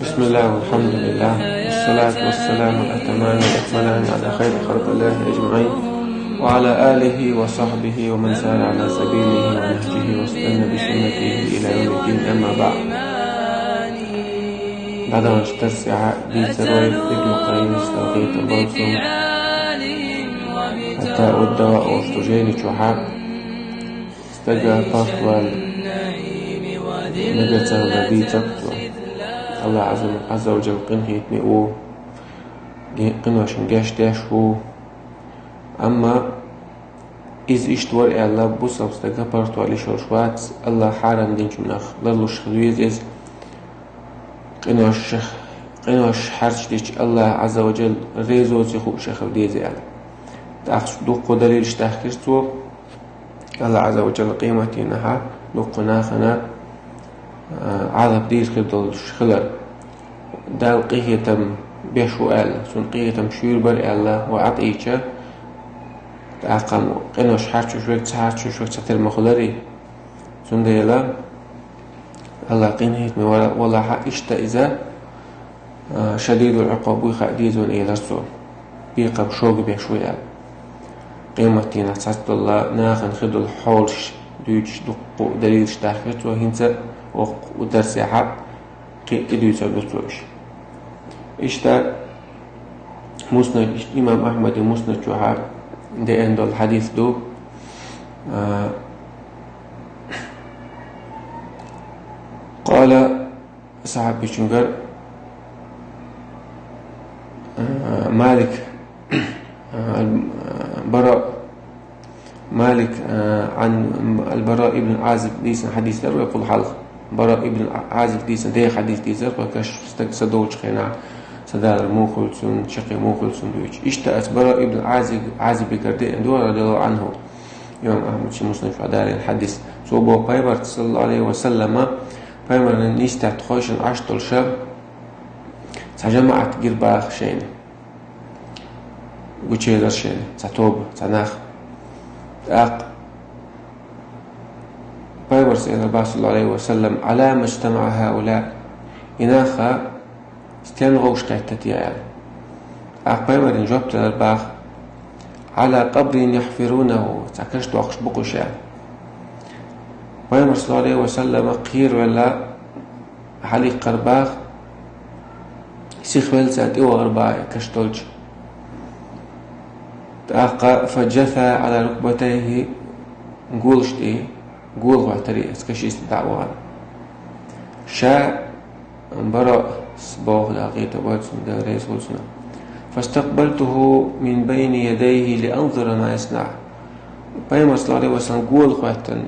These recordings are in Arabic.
بسم الله والحمد لله والصلاة والسلام الأتمان الأكملان على خير خلق الله أجمعين وعلى آله وصحبه ومن سار على سبيله ونهجه واستنى بسنته إلى يوم الدين. أما بعد ما اشتسع بسروي ابن القيم استوقيت البلصم حتى الدواء واستجين شحاب استجى طاطوال مجتة وبيتك الله عز وجل قنه يتنقو قنوشن جاش داشو أما إذ إشتور الله بوصل استقبرت على شوشوات الله حارم دينش مناخ للوش خذويز إذ قنوش حرش ديش الله عز وجل ريزو زيخو شخو ديزي على تأخذ دوق دليلش تحكيرتو الله عز وجل قيمتي نها دوق ناخنا عذاب ديز خدل شخلر دال قيتم بيشو آل سن قيتم شير بر الله وعطيك تعقم قنوش حرشو شوك ستر مخلري سن ديلا الله قينهيت من والله حق اشتا إذا شديد العقاب ويخا ديزون إيلرسو بيقب شوق بيشو آل قيمتين أساس الله ناخن خدل حولش دوش دقو دليل شتاخرت وهنسا ودرس حق كده يسبسوش إشتا مسند إمام أحمد مسند شوحاب ده عند الحديث دو قال صحابي شنقر مالك مالك عن البراء ابن عازب ديسن حديث دار ويقول حلق براء ابن عازب ديسن ده حديث ديزر وكاش سدوش خينا سدار الموخلسون شقي موخلسون دويش اشتأت براء ابن عازب بكردي اندور رضي الله عنه يوم أحمد شي مسلم في عدالة الحديث صوبه بايبر صلى الله عليه وسلم بايبر نيستا تخوشن عشتل شاب سجمعت قرباخ شين وچيلر شين ستوب سناخ تاق بايبر سيد الله صلى الله عليه وسلم على ما اجتمع هؤلاء إناخا استنغوش كاتتيال بايبر نجوبت الباخ على قبر يحفرونه تاكشتو أخش بقشا بايبر صلى الله عليه وسلم قير ولا حالي قرباخ سيخ ولسات إيوه غرباء كشتولج تاقا فجثى على ركبتيه نقولش إيه قول غاتري اسكشيس دعوان شاء برأ صباغ لغيت واتسن داريس ولسنا فاستقبلته من بين يديه لأنظر ما يصنع بايما صلى الله عليه وسلم قول غاتن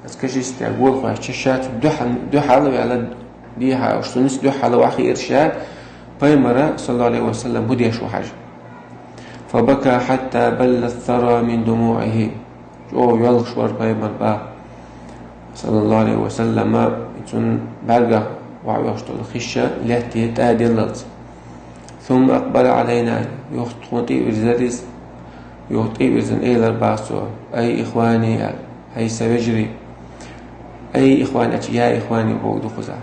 اسكشيس قول غات شاشات دحل على ديها وشتنس دحل واخي إرشاء بايما صلى الله عليه وسلم هديش وحاجة فبكى حتى بل الثرى من دموعه يلغشور بايما با صلى الله عليه وسلم يتون برقة وعيوشتو الخشة التي تادلت ثم أقبل علينا يخطئ إذن إيلر باسو أي إخواني أي سوجري أي إخواني يا إخواني بوغدو خزار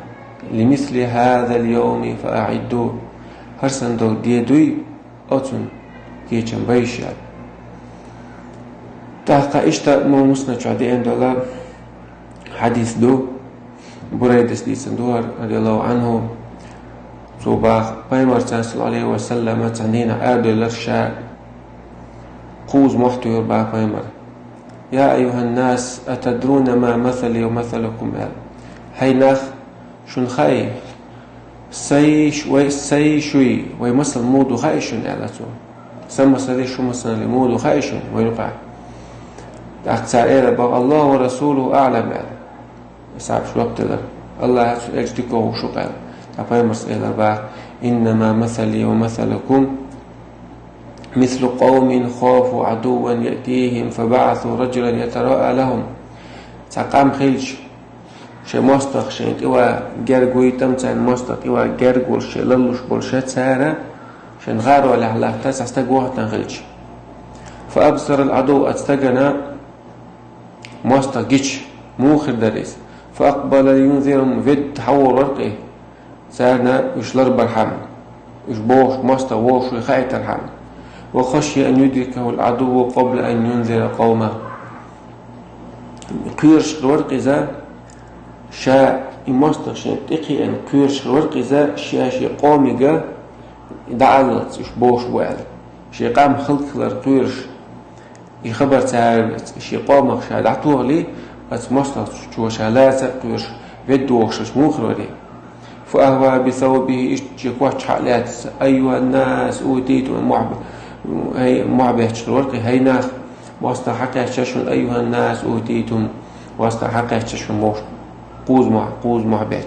لمثل هذا اليوم فأعدوا هرسن دو ديدوي أتون كيشن بيشال تحقا إشتا مو مسنة شعدين دولا حديث دو بريدس دي سندور رضي الله عنه صباح بايمر صلى الله عليه وسلم تعنينا آدو لرشا قوز محتو يربع بايمر يا أيها الناس أتدرون ما مثلي ومثلكم هاي ناخ شن خاي سي شوي ويمثل مودو خايشن ألاتو سمى سلي شو مثل مودو خايشن وينقع أكثر إلى باب الله ورسوله أعلم يسعب شو وقت له الله يجدكه وشو قال أبا مسألة بقى إنما مثلي ومثلكم مثل قوم خافوا عدوا يأتيهم فبعثوا رجلا يتراءى لهم تقام خلش شيء مستق شيء إوا جرجوي تمتن مستق إوا جرجول شيء للوش بولشات سارة شن غاروا على الله تسع استجوه تنخلش فأبصر العدو أستجنا مستق جيش موخر درس فأقبل ينذرهم فيد تحول ورقه سارنا يشلر برحم يشبوش ماستا ووش ويخايت الحم وخشي أن يدركه العدو قبل أن ينذر قومه كيرش الورق إذا شا إماستا شنتقي أن كيرش الورق إذا شي قومي دعالت يشبوش وعل شي قام خلق لرقيرش يخبر تعالى شي قومك شا دعتوه لي بس ماستا شو شالات قيرش بدوش مخروري فأهوى بثوبه اشتكوش حالات أيها الناس أوتيتم معبه الورق هينا واستحق ششون أيها الناس أوتيتم واستحق ششون موش قوز معبه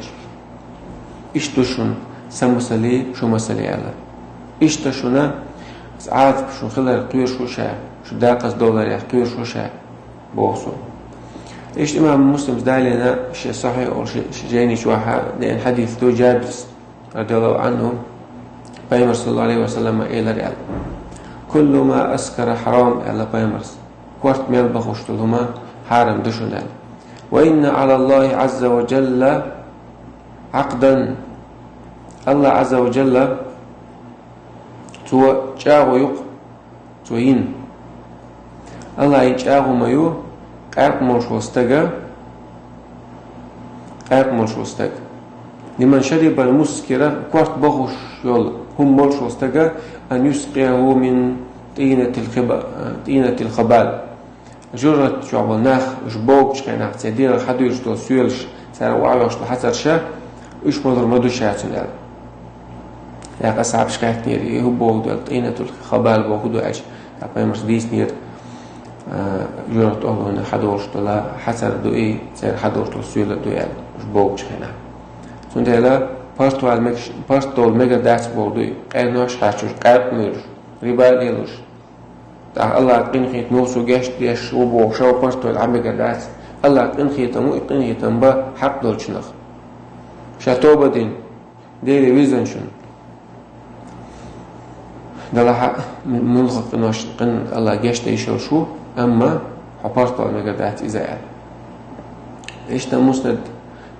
اشتشون سمسلي شو مسلي على اشتشونا عاد شو خلال قير شو شا شو داقس دولار قير شو شا بوصو إيش إمام مسلم دالنا شيء صحيح أو شيء جاني شوها لأن حديث دو جابر رضي الله عنه بيمر صلى الله عليه وسلم إلى ريال كل ما أسكر حرام على بيمر كورت ميل بخشتلهما حرام دشنال وإن على الله عز وجل عقدا الله عز وجل تو جاو يق توين الله يجاو ما يو قاق مش وستجا لمن شرب المسكرة كورت بغش يول هم مش وستجا أن يسقيه من طينة الخبال جرت شعب الناخ جبوك شكينا تدير حدو يشتو سيولش سار وعي يشتو حسر شا إيش مدر مدو شاتن يلا يا أصحاب شكايت نير يهبوك دول طينة الخبال بوكدو عيش أبا مرسديس نير جرت أهلنا حدوش طلا حسر دوئي سير حدوش طلا سيولة دوئي جبوك شكينا سندلا باستول ميجا داس بودوي قينوش حاشوش قاق ميرش ريبال إيلوش تاع الله قين خيت نوسو جاشت ديش وبو شو باستول عميجا داس الله قين خيتمو قين خيتم حق دول شنخ شاتوبا دين ديري ويزن شن دلا حق ملخق نوش قين الله جاشت يشو شو أما حباستول ميجا داس إذا قال إيش تا مسند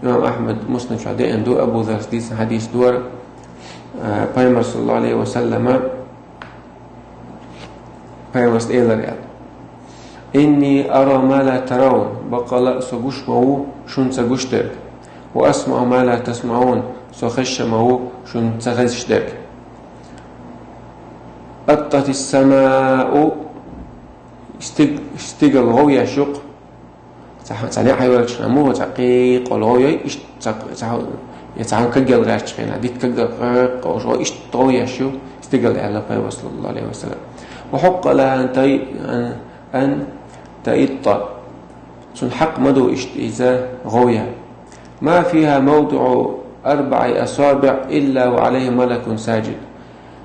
إمام أحمد مسند شعداء دو أبو ذر حديث دور بيمر صلى الله عليه وسلم بيمر إيلر يعني إني أرى ما لا ترون بقى سجوش مو شون سجوشتك وأسمع ما لا تسمعون سخش مو شون سخشتك أطت السماء استقل غوية شق تعني حيوانات شنمو تحقيق الغوية إيش يتعامل كجل غاش خينا ديت كجل أو شو إيش طوية شو استقل على بيوم صلى الله عليه وسلم وحق لها أن تئط سن حق مدو إذا غوية ما فيها موضع 4 أصابع إلا وعليه ملك ساجد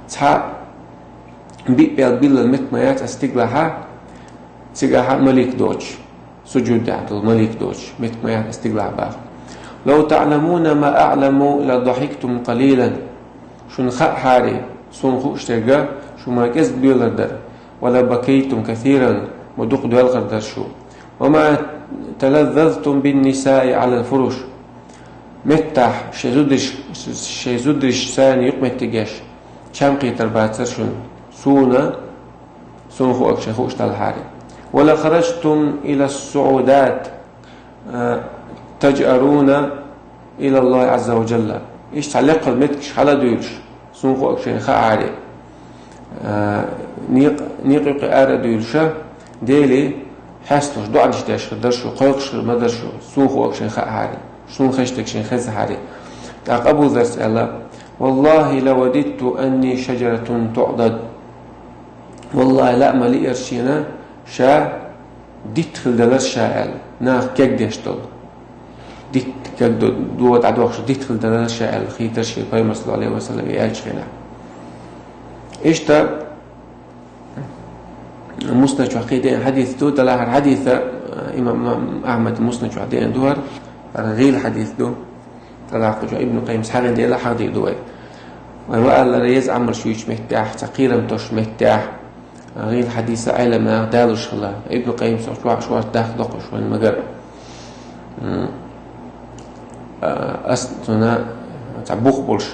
تحق بيل المتميات استقلها تجاه ملك دوج سجود عبد الملك دوج متميات استقلع باغ لو تعلمون ما أعلم لضحكتم قليلا شن خاء حاري سن خوشتجا شو ما كسب بيلدر ولا بكيتم كثيرا ودق دوال غردر شو وما تلذذتم بالنساء على الفرش متح شيزودش ثاني يقمت تجاش كم قيتر باتر شن سونا سن خو أكش خوش تالحاري ولا خرجتم إلى الصعودات تجأرون إلى الله عز وجل إيش تعلق المتكش على دويلش سنقو أكشين خاعري نيق آر دويلشة ديلي حسنوش دو عنش داشر درشو قيقش مدرشو سنقو أكشين خاعري سن خشتكشين خز حري تعقبوا ذرس الله والله لوددت أني شجرة تعضد والله لا ملي إرشينا شا ديتخل دلش شاعل ناخ كيك ديشتل ديت كيك دوت عدوخش ديتخل دلش شاعل خيتر شي بيمر صلى الله عليه وسلم يالش خينا إيش تا مسند شوحقيدين حديث دو دلاهر حديث إمام أحمد مسند شوحقيدين دوهر غير حديث دو تلاقي جو ابن قيم سحرين دي لا حديث دوهر وقال ريز عمر شويش مهتاح تقيرا متوش مهتاح غير حديث علم دالوش الله ابن قيم شو داخل دقش والمجر أستنا تعبوخ بولش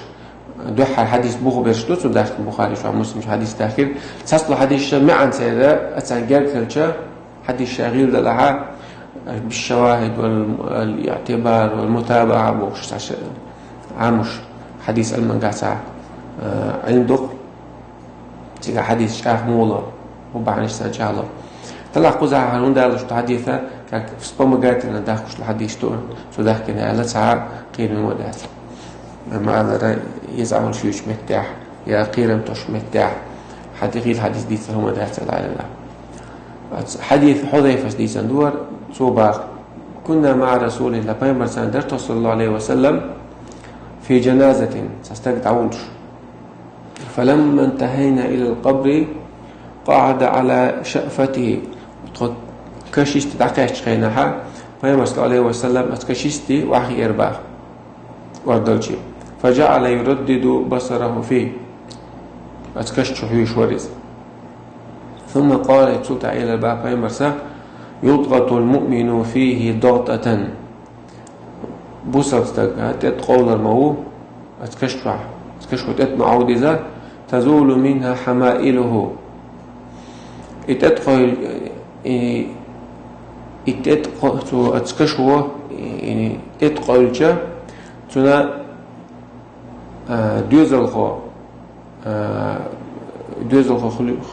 دوحة حديث بوخ برشتو تو داخل البخاري شو مسلم حديث داخل تصل حديث معا سيدا أتسانجر كلشة حديث شاغيل لها بالشواهد والاعتبار والمتابعة بوش عامش حديث المنقاسع عندك تيجا حديث شاه مولا وبعنش سنشالله طلع قزع هنون دارش حديثة كان في سبومجات إن داخلش الحديث تور شو داخل على ساعة قيل من ودات ما هذا يزعمون شو مش مرتاح يا قيرم توش مرتاح حديث الحديث دي هم دات على الله حديث حذيفة دي سندور صوبا كنا مع رسول الله بيمر سندرت صلى الله عليه وسلم في جنازة سستقطعونش فلما انتهينا إلى القبر قعد على شأفته كشيست دعكاش خينها بيمر صلى الله عليه وسلم أتكشيستي وحي إرباح وردلشي فجعل يردد بصره فيه أتكشت حيوش ورز ثم قال يتسوت إلى الباب بيمرسا يضغط المؤمن فيه ضغطة بوسطتك تتقول المو أتكشفع تتمعود إذا تزول منها حمائله اتدخل أتكشفه يعني اتقل جا تنا دوزلخو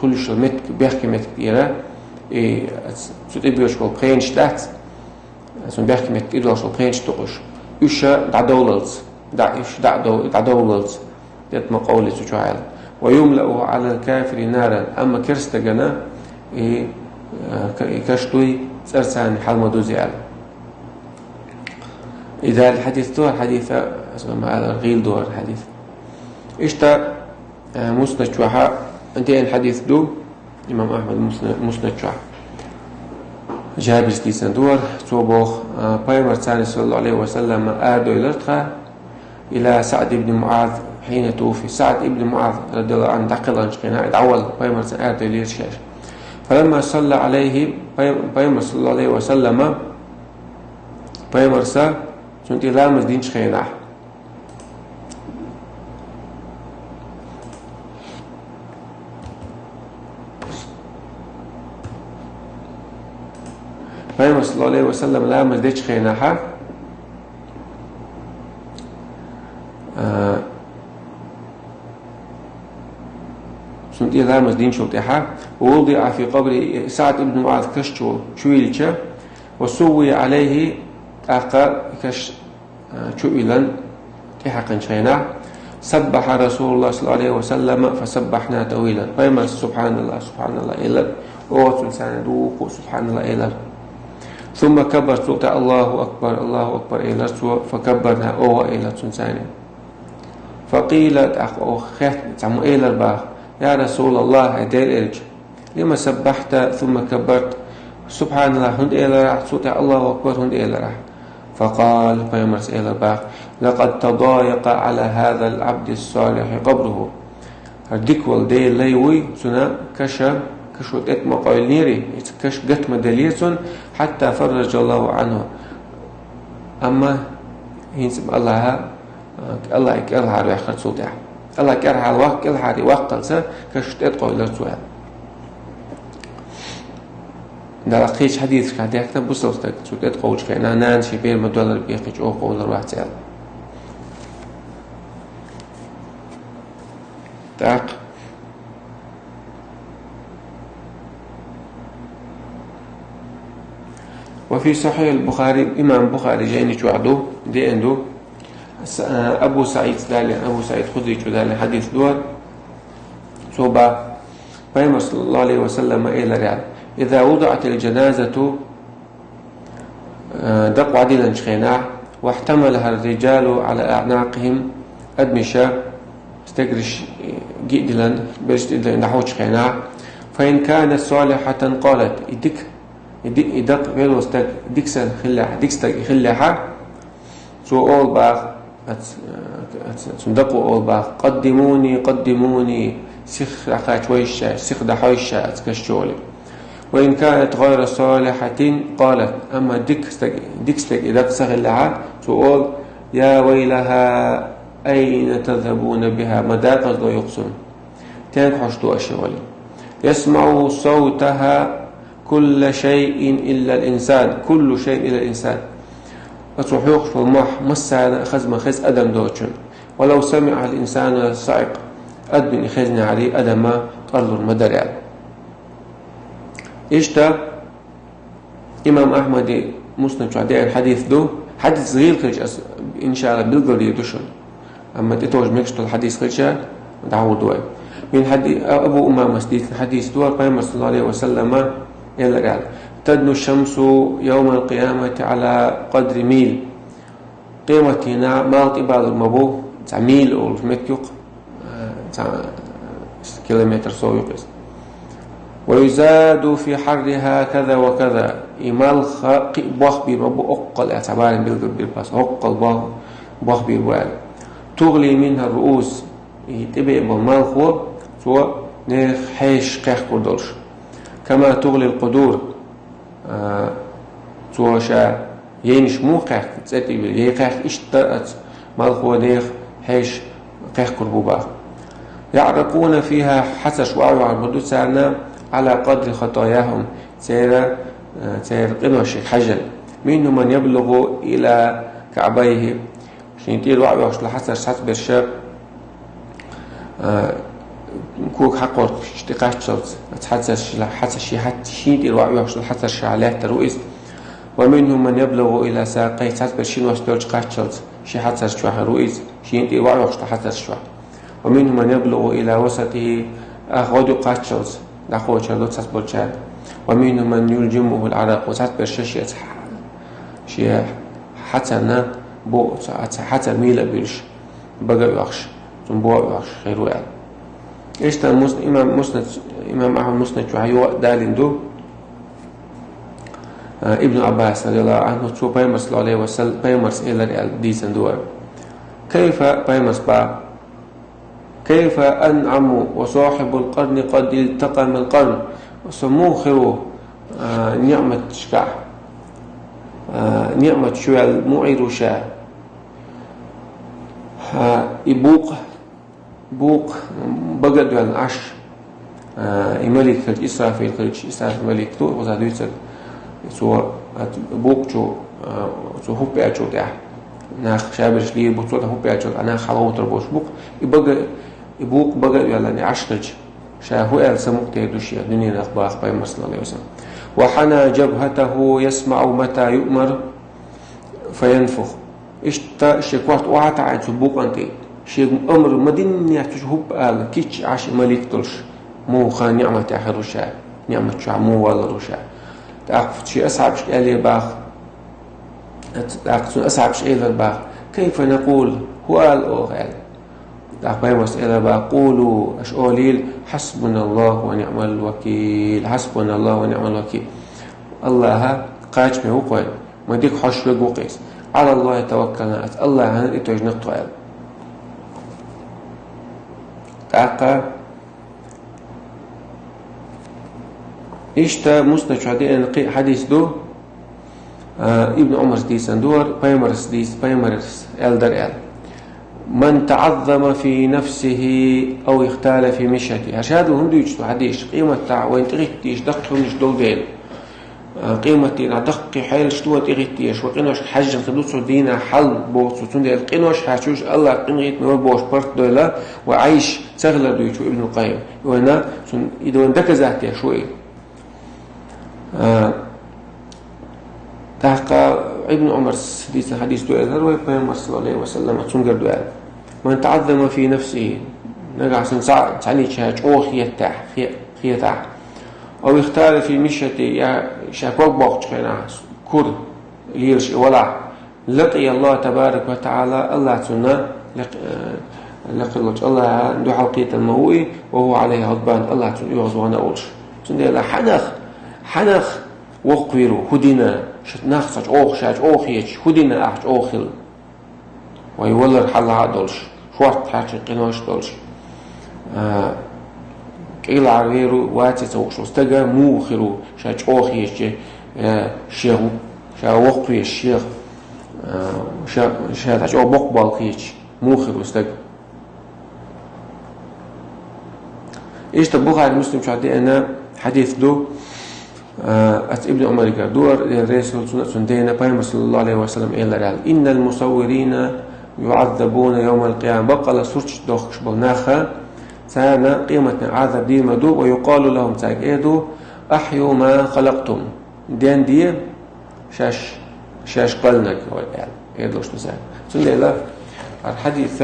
خلش المت بيحكي مت كبيرة تبيش بالبرينش تحت سون بيحكي مت إدوش بالبرينش تقش إيشا دعدولز دعدولز ده مقولة سجعل ويملأ على الكافر نارا أما كرستجنا كشتوي سرسان حلم دوزيال إذا الحديث دور حديث اسمه هذا غيل دور الحديث إشتا مسند شوحة انتهى الحديث دو إمام أحمد مسند شوحة جابر ستيسن دور توبوخ بايمر ثاني صلى الله عليه وسلم آدو إلرتها إلى سعد بن معاذ حين توفي سعد بن معاذ رضي الله عنه دقل أنشقنا إدعوال بايمر آدو إلرتشاش فلما صلى عليه بايمر صلى الله عليه وسلم بايمر سا سنتي لامز دين شخيناه بايمر صلى الله عليه وسلم لامز ديش خيناها سنتي لامز دين شوتها ووضع في قبر سعد بن معاذ كشتو شويلشة وسوي عليه أقا كش شويلا تحقا شينا سبح رسول الله صلى الله عليه وسلم فسبحنا طويلا بايمر سبحان الله إلا أوت لسان دوق سبحان الله إلا ثم كبر صوت الله أكبر إلى فكبرنا إلى ثاني فقيلت أخ تعمو إلى الباخ يا رسول الله هديل إرج لما سبحت ثم كبرت سبحان الله هند إلى راح صوت الله أكبر هند إلى راح فقال فيمرس إلى الباخ لقد تضايق على هذا العبد الصالح قبره هرديك والدي ليوي سنا كشا كشوت اتما قايل نيري كش قت مدليسون حتى فرج الله عنه أما هنسب الله يكرها ريحة صوتها الله يكرها الوقت كلها وقت لسا كشوت اتقايل لسوها ده لقيش حديث كده كتب بصوتك شوت اتقاوش كأنها نانشي بير مدولر بيقيش أو قول الواحد سأل تاق وفي صحيح البخاري إمام البخاري جايني شوعدو دي عنده أبو سعيد خدري دالي حديث دور صوبا بيما صلى الله عليه وسلم إلى ريال إذا وضعت الجنازة دقوا عدلا شخيناع واحتملها الرجال على أعناقهم أدمشة استقرش جئدلا بجد نحوش خيناع فإن كانت صالحة قالت يدق غير وستك ديكسل خلاها سو أول باغ صندقوا أول باغ قدموني سخ رقاش ويشا سخ دحويشا أتكشولي وإن كانت غير صالحة قالت أما ديكستك إذا خلاها سو أول يا ويلها أين تذهبون بها مدى قصد يقصون تين حشتو أشغالي يسمع صوتها كل شيء إلا الإنسان كل شيء إلا الإنسان أتروح يقش المح مسا أخذ ما خز أدم دوتشن ولو سمع الإنسان صعق أدم يخزني عليه أدم طرل المدر يعني إيشتا إمام أحمد مسند شعدي الحديث دو حديث صغير كلش إن شاء الله بلغل يدوشن أما تتوج مكشتو الحديث كلش دعوه دوائي من حديث أبو أمامة سديت الحديث دوار قيمة صلى الله عليه وسلم يلا قال تدنو الشمس يوم القيامة على قدر ميل قيمتنا مالت بعض المبو ميل أو مكيوق كيلومتر سو يقيس ويزاد في حرها كذا وكذا إمال بوخ بيربو أقل اعتبار بالباس أقل بوخ بيربو تغلي منها الرؤوس تبقى بالمال خو سو نخ حيش قيح كردولش كما تغلي القدور سو شا ينش مو قيح تسأتي بل يقيح اشترأت مال خو نخ حيش قيح كربوبا يعرقون فيها حسش وعيو عربدو سعنا على قدر خطاياهم سير قنوش حجل منهم من يبلغ إلى كعبيه شنتير وعيو عش لحسش حسب برشاب كوك حقور اشتقاش شوز حتى شي حتى شيء الوعي وش حتى شعلات ترويس ومنهم من يبلغ إلى ساقي حتى شين وستورج قاش شوز شي حتى شوا رويس شيء الوعي وش حتى شوا ومنهم من يبلغ إلى وسطه أخذ قاش شوز دخول شلوت سبورشان ومنهم من يلجمه العرق وسات برشش شي حتى نا بو حتى ميلا بيرش بقى يخش تنبوع يخش خير وعد إيش تا إمام أحمد مسند شو دالين دو ابن عباس رضي الله عنه شو بيمر صلى الله عليه وسلم بيمر إلى الديسن دوار كيف بيمر با كيف أنعم وصاحب القرن قد التقم القرن وسموه خيره نعمة شكع نعمة شو المعير شا بوق بقد على العش الملك إسرافيل ملك تو وزادويت سو بوق شو هو بيعشو ده ناخ شابرش ليه بطول هو بيعشو أنا خلاص تربوش بوق بقد على عشرج شاهو سموك تيدوشي الدنيا الأخبار بين صلى الله عليه وسلم وحنى جبهته يسمع متى يؤمر فينفخ شكوات وعطى عن بوق أنت شيء أمر مدينة تشوف قال كيش عاش ملك تلش مو خان نعمة آخر رشاء نعمة شو مو ولا رشاء تأخذ شيء أصعب شيء عليه باخ تأخذ أصعب شيء عليه باخ كيف نقول هو قال أو قال تأخذ مسألة بقولوا أشقوليل حسبنا الله ونعم الوكيل حسبنا الله ونعم الوكيل الله قاش مه وقول ما ديك حش وقيس على الله توكلنا الله هن إتوج نقطع تأقى إشتا مسند شهدين حديث دو ابن عمر ديس اندور بايمرس الدر من تعظم في نفسه أو اختال في مشيته هشادو هم ديجتو حديث قيمة تاع وين تغيتيش دقهم مش دولدين قيمة دق حيل شتوة تغيتيش وقينوش حجم خدوس دينا حل بوصو تندي قينوش حاشوش الله قينغيت نور بوش برت دولا وعيش سغلر دويتو ابن القيم وانا إذا وندك زهتي شوي تحقى ابن عمر حديث دوال هروي بيامر صلى الله عليه وسلم تنقر دوال من تعظم في نفسه نقع سنساع تعني شهاج أو خيتاح أو يختار في مشيته شاكوك باقش خينا كور ليرش ولا لقي الله تبارك وتعالى الله تنا لقي الله عنده حلقية المهوئي وهو عليه غضبان الله يغضبان أولش تندي حنخ وقويرو هدينا شتناخصج شاج أوخيج هدينا أحج أوخل ويولر حلها دولش شوارت حاجة قناش دولش كيل عريرو واتي توقشو استقى موخرو شاج أوخيج شا وقويج شيخ شا تاج أو بقبال خيج موخر وستق إيش تبغى المسلم شعدي أنا حديث دو ابن عمر دور الرسول سنتين بين صلى الله عليه وسلم إلى إن المصورين يعذبون يوم القيامة بقى لسرش دوخش بالناخة سانا قيمة عذاب دي مدو ويقال لهم تاك إيدو أحيوا ما خلقتم دين دي شاش قلنك يعني إيدوش نساك سنة لا الحديث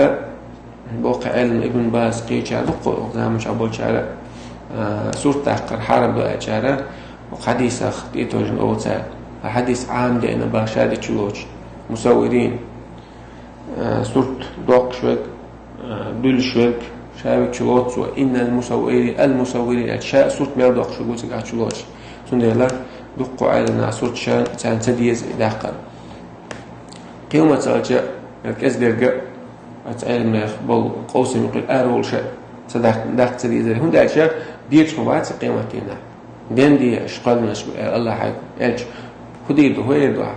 بوقع علم ابن باز قيتشا دقو مش أبول شارع سورة تحقر حارب دو شارع وحديث أخطيته جنوتا حديث عام دينا باشادة شلوش مصورين سورة دوق شوك دول شوك شابك شلوت وإن المصورين أشياء سورة ميل دوق شوك وتقع شلوش سنة دقوا علينا سورة شان تديز داقر قيومة سالجة الكاس ديرقا أتعلم بل قوسم يقول أرول شيء صدق تديز هم دا أشياء ديرش مبات قيمتنا دين دي أشقال من الله حي إلش خديده هو يدعى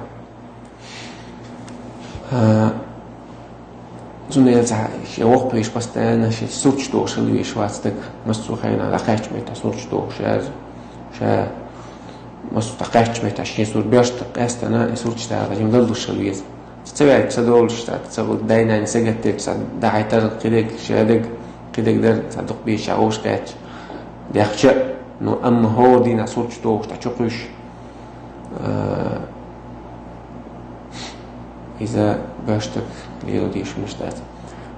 زون يلزع شيء وقت بيش بس أنا شيء سوتش دوش اللي بيشواتك مسوخين على قاش ميتا سوتش دوش شا مسو تقاش ميتا شيء سور بيش تقاست أنا سوتش تاع رجيم ضلوش اللي يز تسوي تسدولش تسوي داينا نسجت تبص داعي تر قدك شادق قدك در صدق بيش عوش كات ديخش نو أما هو دينا سوتش دوش تشقش إذا باشتك ليلو ديش مشتات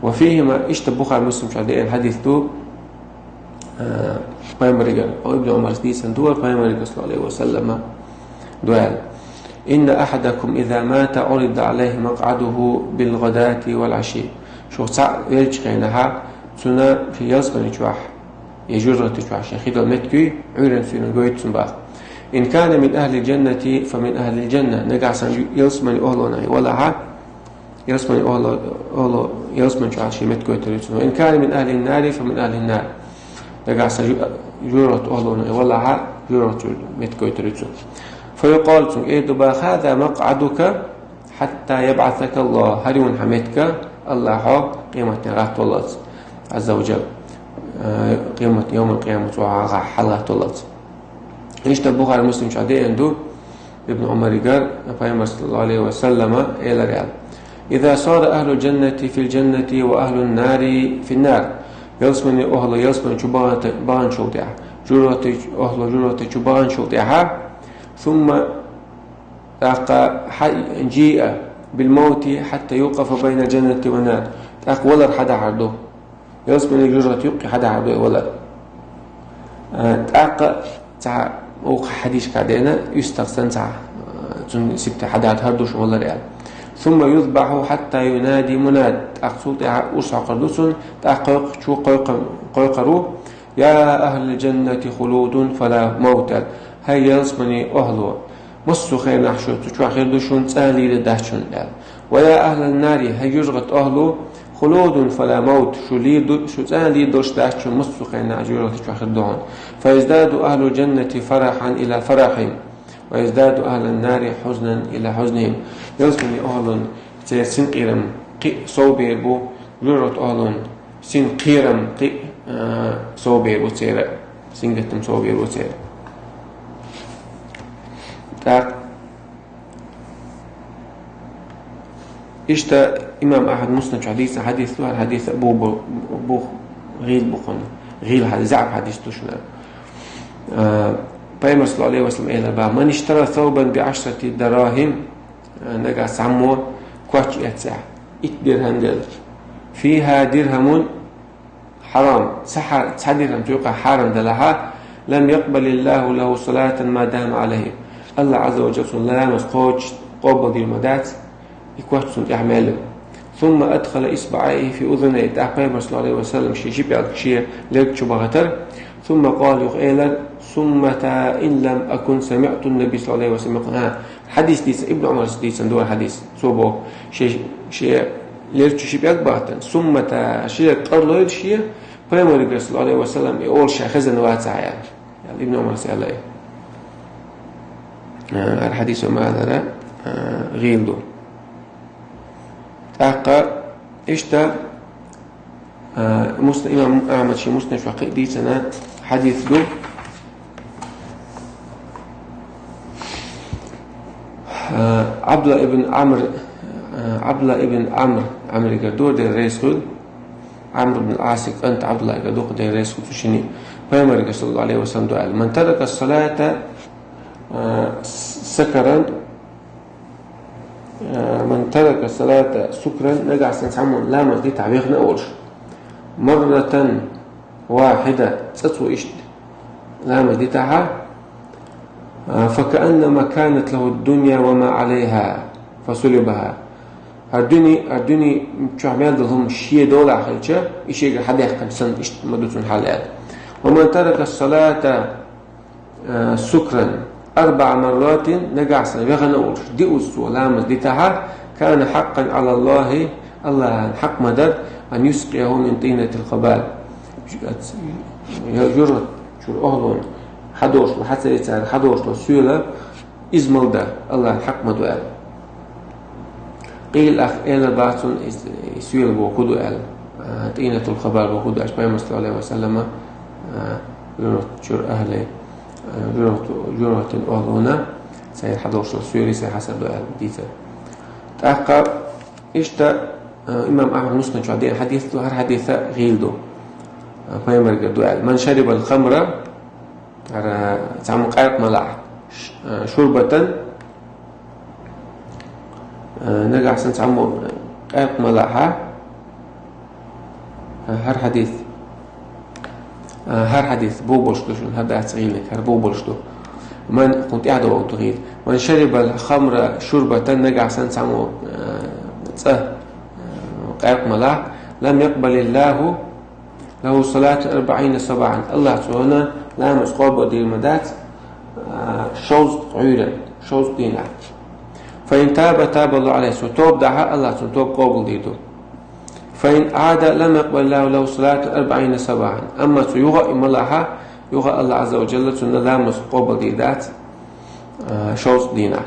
وفيهما اشتبخ على المسلم شعدين الحديث دو قائم رجال أو ابن عمر سديسا دول قائم رجال صلى الله عليه وسلم دوال إن أحدكم إذا مات عرض عليه مقعده بالغداة والعشي شو ساعة يرجع كينها سنة في يزغن جواح يجرة جواح شيخيد المتكي عيرا في نقويت سنباق إن كان من أهل الجنة فمن أهل الجنة نقع يصمن أهلنا ولا يصمن جواح شي متكي تريد وإن كان من أهل النار فمن أهل النار نقع جرة أهلنا ولا جرة متكي تريد فيقال إيه هذا مقعدك حتى يبعثك الله هريون حميتك الله قيمة رات الله عز وجل قيمة يوم القيامة وعلى حلقة الله إيش تبغى المسلم شعدي عنده ابن عمر قال فيما صلى الله عليه وسلم إلى ريال إذا صار أهل الجنة في الجنة وأهل النار في النار يصمن أهل يصمن شبان شوطع جرة أهل جرة شبان شوطعها ثم جيء بالموت حتى يوقف بين الجنة والنار ولا حدا عرضه يصمن جرة يبقي حدا عرضه ولا تاع أو حديث كادينا يستغسن تاع سبت حدا هردوش ولا ريال ثم يذبح حتى ينادي مناد أقصد أسع قردوس تحقق شو قيقرو يا أهل الجنة خلود فلا موت هيا يصمني أهله مصو خير نحشو تشوى خير دوشون تالي لدهشون ويا أهل النار هيا يجغت أهله خلود فلا موت شو تالي دوش دهشون مصو خير نحشو تشوى خير دهون فيزداد أهل الجنة فرحا إلى فرحهم ويزداد أهل النار حزنا إلى حزنهم يصمني أهل سن قيرم صوبير بو جرت أهل سن قيرم صوبير بو تير سنجتم صوبير بو تير تاق إشتا إمام أحد مسند حديث له حديث أبو غيل بخون غيل حديث زعب حديث تشنا بيمر صلى الله عليه وسلم إلى باب من اشترى ثوبا ب10 دراهم نقع سعمو كواتش يتسع درهم دل فيها درهم حرام سحر درهم توقع حرام دلها لم يقبل الله له صلاة ما دام عليه الله عز وجل لا مسقوش قبض المدات يكواتسون أعماله ثم أدخل إصبعيه في أذنه تعقيب صلى الله عليه وسلم شيء بعد شيء لك شبهتر ثم قال يقول ثم إن لم أكن سمعت النبي صلى الله عليه وسلم يقول حديث ديس ابن عمر ديس دور حديث صوبه شيء لك شيء بعد بعد ثم شيء قرر شيء فيما صلى الله عليه وسلم يقول شيء خزن واسع يعني ابن عمر سأل إيه الحديث ما هذا غيل دو أقا إشتا مسلم إمام أحمد شي مسلم شو دي سنة حديث دو عبد الله ابن عمرو قدور دي رسول عمرو بن العاص أنت عبد الله قدور دي رسول شني فيما صلى الله عليه وسلم قال من ترك الصلاة سكرا من ترك الصلاة سكرا نجع سنسمون لا مردي تعبيرنا أولش مرة واحدة تسوي إشت لا مردي تعها فكأنما كانت له الدنيا وما عليها فسلبها الدنيا شو عمل لهم شيء دولار خلشة إشي حدا يحكم سن إشت مدتون حالات ومن ترك الصلاة سكرا 4 مرات نجع سنبغنا أولش دي أسوة لا مردي تعها كان حقا على الله حق مدد أن يسقيه من طينة الخبال يجرد شو أهلون حدوش وحتى يتعال حدوش لسيولة إزمال ده الله حق مدوال قيل أخ إلا باتون سيولة بوكودو أل طينة الخبال بوكودو أشبه صلى الله عليه وسلم يرد شر أهله يرد أهلونا سيد حدوش لسيولة سيد حسب دوال ديتا تأقب إشتا إمام أحمد مسلم شو عدين حديث هر حديثة غيلدو فيمرق دوال من شرب الخمر تعمل قارق ملح شربة نجع سن تعمل قارق ملحها هر حديث بوبلشتو شو هذا أتغيلك هر بوبلشتو من كنت قاعد وأتغيل من شرب الخمر شربة نجع سن تعمل قارق ملح لم يقبل الله له صلاة 40 صباحا الله تعالى لا مسقول بدي المدات شوز عيرا شوز دينا فإن تاب الله عليه وتوب دعاء الله توب قبول ديدو فإن عاد لم يقبل الله له صلاة 40 صباحا أما يغا إما الله عز وجل لا مسقول ديدات شوز دينا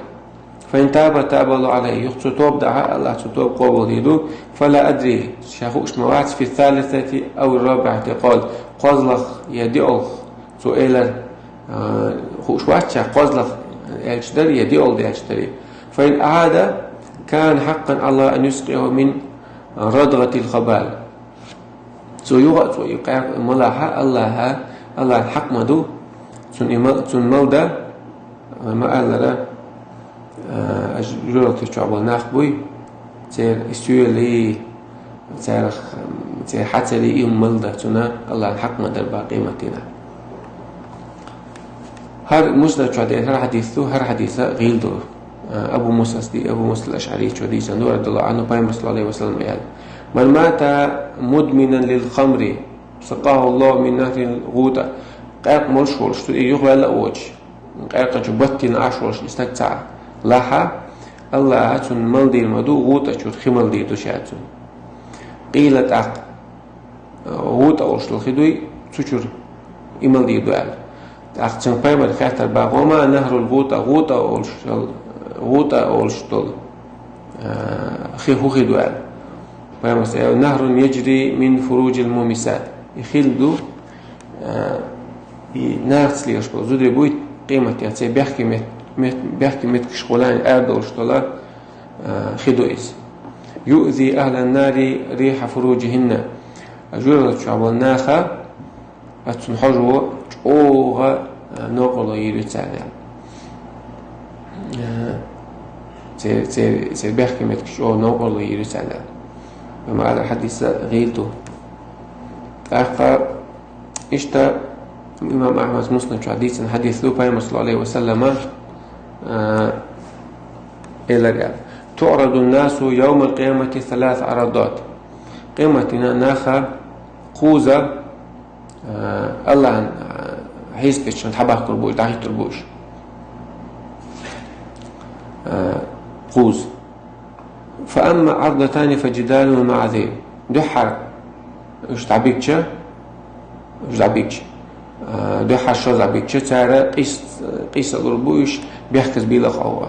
فإن تاب الله عليه يخطب دعاء الله توب قبول ديدو فلا أدري شاخوش موات في الثالثة أو الرابعة قال قازلخ يدعوخ سؤالا خوش واتشا قازلخ يجدري يدعوخ يجدري فإن أعاد كان حقا على أن يسقيه من ردغة الخبال يقع ملاحة الله حق مدو سن ملدا ما قال لنا أجرورة الشعب ناخبوي تير استوي تير حتى لي ملدا تنا الله حق مدر باقيمتنا هر مسند شادين هر حديثه غيلدو أبو موسى الأشعري شدي سندور رضي الله عنه بين صلى الله عليه وسلم قال من مات مدمنا للخمر سقاه الله من نهر الغوطة قاق مشهور شو يغلى لأوج قاق جبتنا عشرش استكتع لها الله عتون ملدي المدو غوطة شو خمل دي تشاتون قيلت عق غوطة أوش الخدوي تشور إمل دي دوال عق تنقيم الخاتر باغوما نهر الغوطة غوطة أولشتول خي دوال نهر يجري من فروج المومسات يخلدو ناس ليش بزود بوي قيمة يعني بيحكي مت شغلان أردو شغلة خدويس يؤذي أهل النار ريح فروجهن أجرد شعب الناخة أتنحجوا أوغا نقل يرتعنا سير بيحكي مت شو نقل يرتعنا بما على حديث غيلته آخر إشتا إمام أحمد مسلم حديث لوباي صلى الله عليه وسلم إلى قال تعرض الناس يوم القيامة 3 عرضات قيمتنا ناخا خوزة الله حيسكتش نحبه تربوش داعي تربوش خوز فأما عرضتان فجدال مع ذي دحر إيش تعبيكش دحر شو تعبيكش ترى قيس الربوش بيحكز بيلخ أو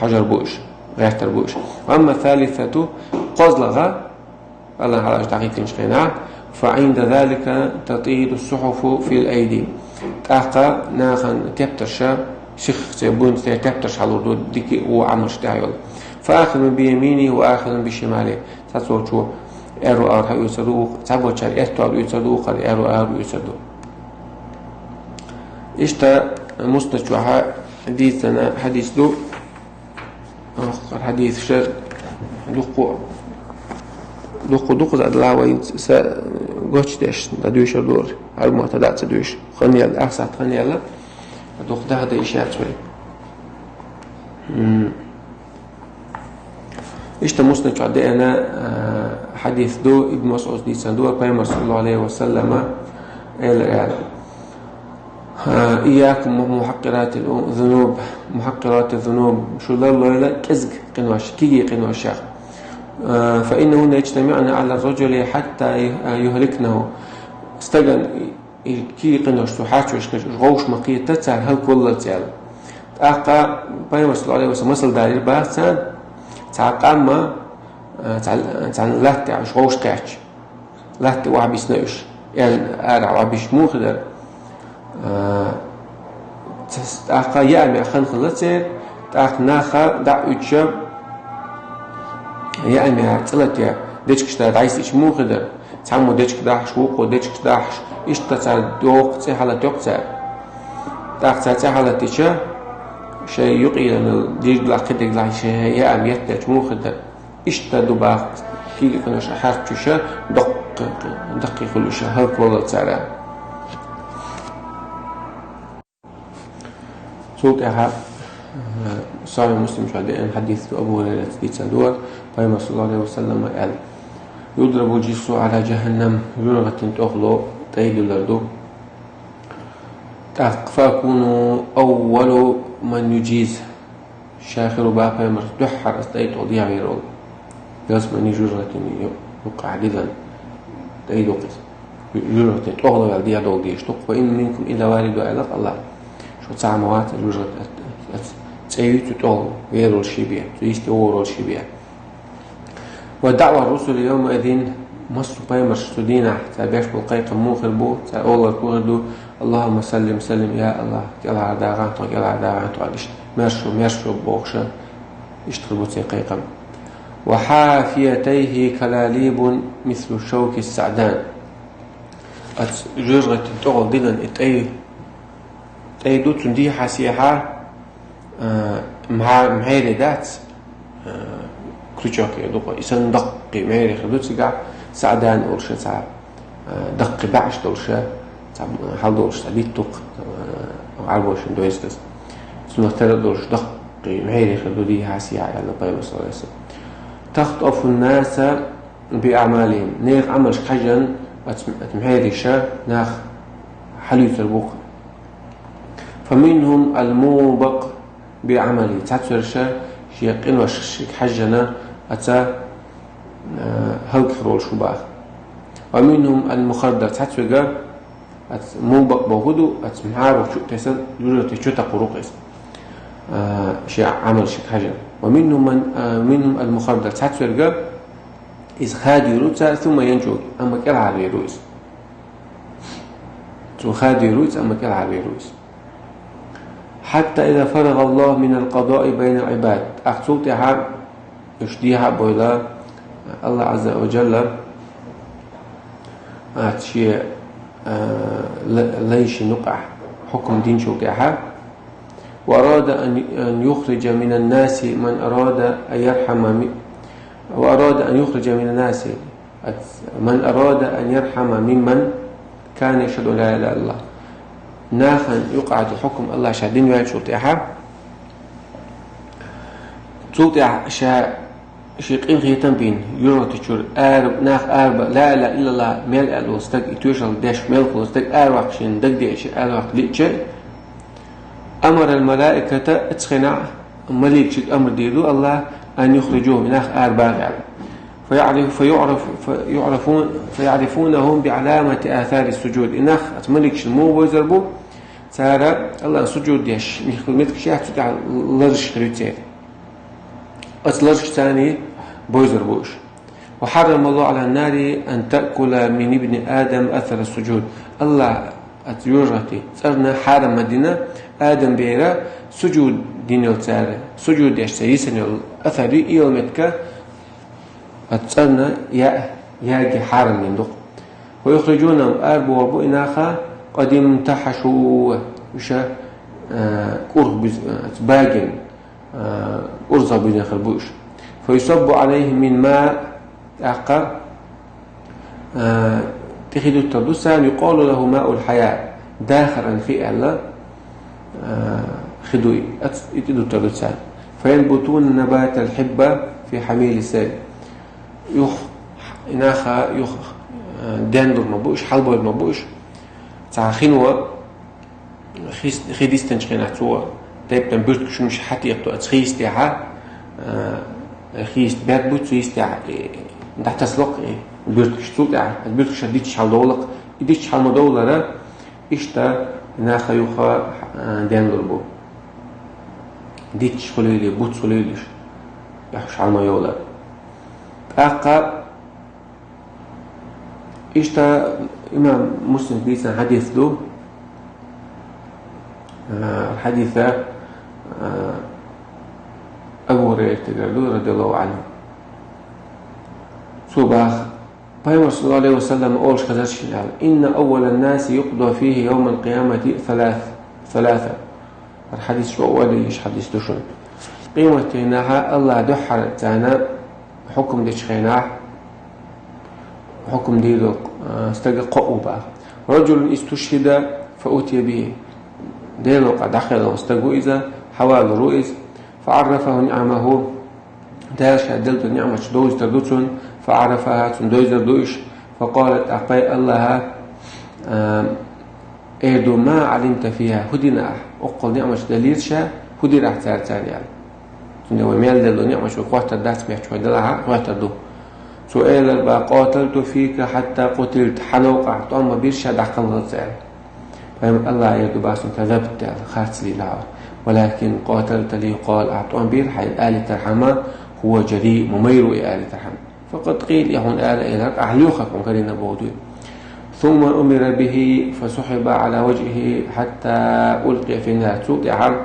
حجر بوش غير تربوش. وأما الثالثة قزلغة الله على دقيقة مشكلة، فعند ذلك تطير الصحف في الأيدي تاقا ناخن تبترشا شيخ تبون تبترش على الردود ديك وعمرش تعيل، فآخر بيمينه وآخر بشماله تسوچو ارو ار يسدو تسوچ ارتو يسدو قد ارو يسدو اشتا مستشوها حديثنا حديث دو حديث شر دوق زاد لا وين قوش داش دويش دور المعتدات دويش خلني الأحسن خلني لا دوق ده هذا إشياء شوي إيش تمسنا عدينا حديث دو ابن مسعود دي صندوق بينما صلى الله عليه وسلم يعني إياكم ومحقرات الذنوب محقرات الذنوب شو لا كزق قنواش كي قنواش فإنهن يجتمعن على الرجل حتى يهلكنه استجن كي قنواش تحاش غوش مقيت تسعر هل كل تسعر أقا بينما صلى الله عليه وسلم مثل دارير باسان تعقام ما تعال لا تعش غوش كاتش لا توعبي سنوش يعني أرع وعبيش مو خدر تاقا يأمي أخان خلصير تاق ناخا دع يتشب يأمي تلت ديشكش دا دعيس إيش مو خدر تعمو ديشك داحش وقو ديشك داحش إيش تسال دوق تسحالة دوق تاق تسحالة تيشا شيء يقيل أنه ديش بلا قدك لا شيء يأمي يتلت مو خدر إيش تدوباق كي كناش حرف تشا دقي خلوشا هلك والله تسعر سوقها صحيح مسلم شهداء حديث أبو هريرة تسندور بينما صلى الله عليه وسلم قال يضرب جسو على جهنم جرغة تغلو تيد الأردو فأكون أول من يجيز شاخر بابا مرتحر أستيت وضيع يرول يسمني جرغة يقع لذا تيد وقس جرغة تغلو يضيع دول ديش وإن منكم إلا والد وإلق الله شو تعموات الوجود تسيوت تطول غير الشبيه تيستور الشبيه. ودعوة الرسل يومئذ مصر بيمر شتدينا تابعش بالقيق موخربو تقول الكوردو اللهم سلم سلم يا الله يلا عداغان تعالش مرشو بوخشا اشتغلوا تقيقا. وحافيتيه كلاليب مثل الشوك السعدان جرغة تطول دلن تأيدو تندي حسيحة مهيري دات كريتشوك يدوق يسن دقي مهيري خدوت سجع سعدان أورشة سع دقي بعش دورشة سع حال دورشة ديتوق عربوش دويسكس سنو ترى دورش دقي مهيري خدودي حسيحة يعني طيب صلى الله عليه وسلم. تخطف الناس بأعمالهم نيخ عمل حجن مهيري شا ناخ حلو تربوق فمنهم الموبق بعمله تاتسرشا شيقين وشيك حجنا أتا هلك خرول شباخ. ومنهم المخدر تاتسرقا موبق بوهدو أتمعارو شو تسل يجرد تشوتا قروقس شيء عمل شيك حجنا. ومنهم المخدر تاتسرقا إذ خاد يروتا ثم ينجوك أما كالعب يرويس خاد يرويس أما كالعب يرويس حتى إذا فرغ الله من القضاء بين العباد أخصوتها يشديها بولا الله عز وجل أتشي ليش نقع حكم دين شوكها وأراد أن يخرج من الناس من أراد أن يرحم وأراد أن يخرج من الناس من أراد أن يرحم ممن كان يشهد لا إله إلا الله ناخن يقعد حكم الله شادين وين شوتيها شوتيها شيقين غيتن بين يروتشور ناخ لا إله إلا الله مال الوستك يتوشل داش مال الوستك وقشين دق ديش وقت ليش أمر الملائكة اتخنع مليك شيء أمر ديلو الله أن يخرجوه من ناخ باغع فيعرفونهم بعلامة آثار السجود إنخ أتملك شمو ويزربو سارة الله سجود يش مثل شيء تدع لرش خريطة أصلش ثاني بوزر بوش. وحرم الله على النار أن تأكل من ابن آدم أثر السجود. الله أتيورتي صرنا حرم مدينة آدم بيرا سجود دين التسارة سجود يشتريسن الأثري يومتك أتصرنا ياجي حرم يندق. ويخرجون أربو وبو إناخا قد امتحشوا وشا قرب باقين أرزا بين خربوش فيصب عليهم من ماء أقر تخذوا التردسان يقال له ماء الحياة داخلا في أعلى خذوا يتدوا التردسان فينبتون نبات الحبة في حميل السيل يخ إناخا يخ داندر مبوش حلبو المبوش تعخينوا خيديستن شخيناتوا تايب تنبرت شو مش حتى يبتو أتخيست يعا خيست بات بوت سويست يعا ده تسلق برت شتوت يعا برت شديد شحال دولق يديت شحال مدولة إشتا ناخا يوخا داندر بو ديت شخليلي بوت شخليليش يحوش على ميولا أقا إشتا إمام مسلم بيسا حديث له الحديث أبو هريرة رضي الله عنه صباح بيوم صلى الله عليه وسلم أولش كذاش إن أول الناس يقضى فيه يوم القيامة ثلاثة الحديث شو أولي إيش حديث دشون قيمة تيناها الله دحر تانا حكم ديش خيناه حكم ديدو استقى قؤوبة رجل استشهد فأتي به ديلو قد دخل واستقوا إذا حوال رؤيز فعرفه نعمه داش دلت نعمة دوز تردوتون فعرفها تندوز تردوش فقالت أقبي الله إيدو ما علمت فيها هدنا أقل نعمة دليرشا هدي راح تارتان يعني تندو ميال دلو نعمة وقوات الدات ميحشوا دلها قوات الدو سؤال قاتلت فيك حتى قتلت حنوقع طعم بيرشا دعقل غزال فهم الله يدو باسم كذبت خارج لي لها ولكن قاتلت لي قال أعطوان بير حي آل ترحمة هو جريء ممير آل ترحمة فقد قيل يهون آل إلهك أحلوخكم كرينا بودوي ثم أمر به فسحب على وجهه حتى ألقي في النار سوء عرض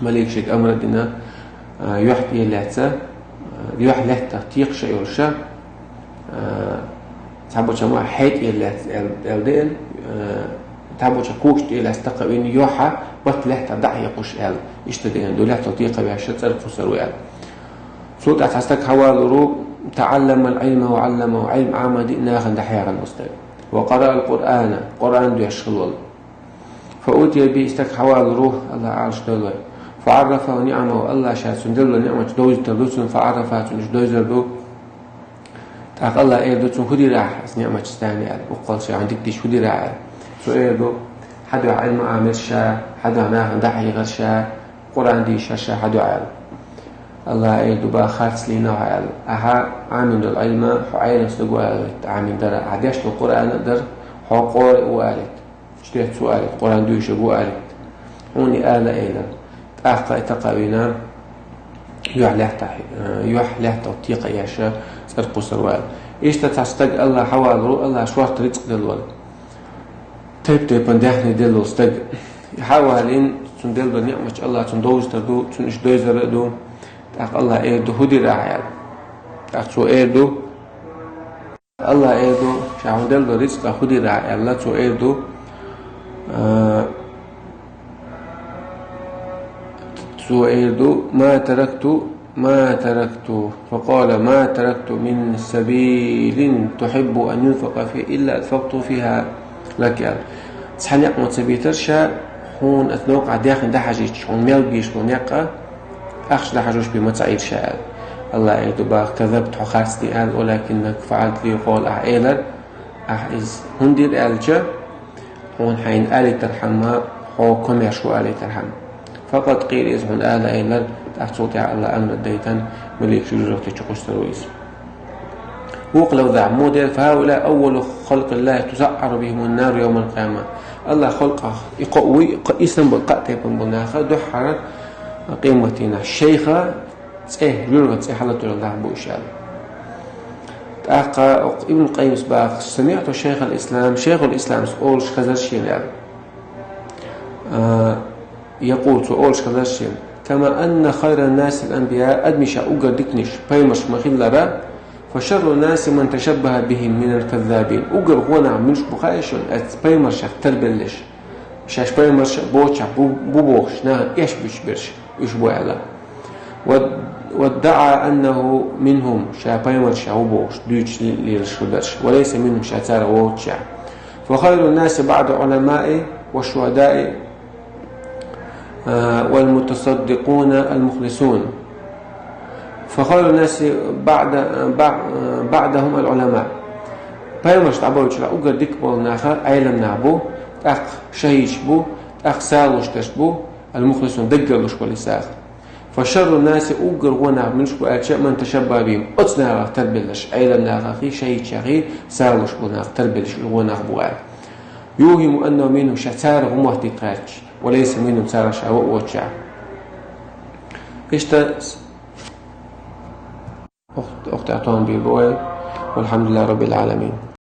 مليك شك أمر دينا يحكي اللهتة يح لهتة تيق شيء ورشا تحبو جماعة حيث اللهتة تابو شكوش إلى استقبين يوحى وتلهت دعي قش إل إشتدين دولة تطيق بهالشيء تصرف وسرويل صوت أتحسك حوال رو تعلم العلم وعلمه علم عام دينا خند حياة المستوى وقرأ القرآن يشغل فأوتي به استك حوال روح الله عارش دولة فعرفه نعمه الله شاء سندل نعمة دوز تردوسن فعرفها تنش دوز تردو تاق الله إيردوسن خدي راح نعمة تستاني وقال شيء عندك ديش خدي راح سؤاله حدو علم عامل شا حدو ناخن دحي غير شا قرآن دي شا حدو علم الله يدو با خارج لنا علم أها عامل العلم حعين استقوا عامل در عديش القرآن در حقور وآلت اشتهت سؤالت قرآن دوش وآلت هوني آل إيلا تأخطأ تقابينا يحلح توطيق ياشا سرقو سروال إيش تتستق الله حوال رو الله شوارت رزق دلوال تيب بندحني دلو استق يحاولين تندل بنعمة الله تندوز تردو تنش دوز تردو تاق الله إيردو هدي راعي تاق سو إيردو الله إيردو شاهد دل رزق هدي راعي الله سو إيردو سو إيردو ما تركت فقال ما تركت من سبيل تحب أن ينفق فيه إلا أنفقت فيها لك سحنيق متسبيترشا هون أتنوقع داخل دحاجيش هون ميل بيش ونيقة أخش دحاجوش بمتسعير شاء الله يدباق كذبت حخارستي قال ولكنك فعلت لي قول أعيلر أحيز هندير ألجا هون حين آلي ترحمها هو كميرشو آلي ترحم فقط قيل إذ هون آل أيلر تحت صوتي على الله أمر الديتان مليك شجرة تشقش ترويس وقلوا ذا عمودة فهؤلاء أول خلق الله تسعر بهم النار يوم القيامة الله خلقه يقوي اسم بالقاتب بالناخ دحر قيمتنا الشيخة يرغب حالة الله بوشال تأقى ابن القيم سباق سمعت شيخ الإسلام أولش خزرشين يعني يقول أولش خزرشين كما أن خير الناس الأنبياء أدمش أوجر دكنش بيمش مخلرا فشر الناس من تشبه بهم من الكذابين أوجر هنا منش بخايشون بيمش تربلش مش بيمش بوتش بوبوش نه إيش بيش يشبه على وادعى أنه منهم شابيمر شعوبوش دوش للشدرش وليس منهم شاتار ووتشع فخير الناس بعد علماء والشهداء والمتصدقون المخلصون فخير الناس بعدهم العلماء بيمرش تعبوش لا أقدر ديكبول ناخا علم نعبو أخ شهيش بو أخ سالوش تشبو المخلصون دقلوش ولساخ فشر الناس أوجر ونا منش بأشياء من تشبه بهم أتصنع تربلش علم ناخي شيء شغي سالوش بنا تربلش ونا بوال يوهم أنه منهم شتار هم احتقاج وليس منهم سار شعو وشع أخت أعطاهم بالبوال والحمد لله رب العالمين.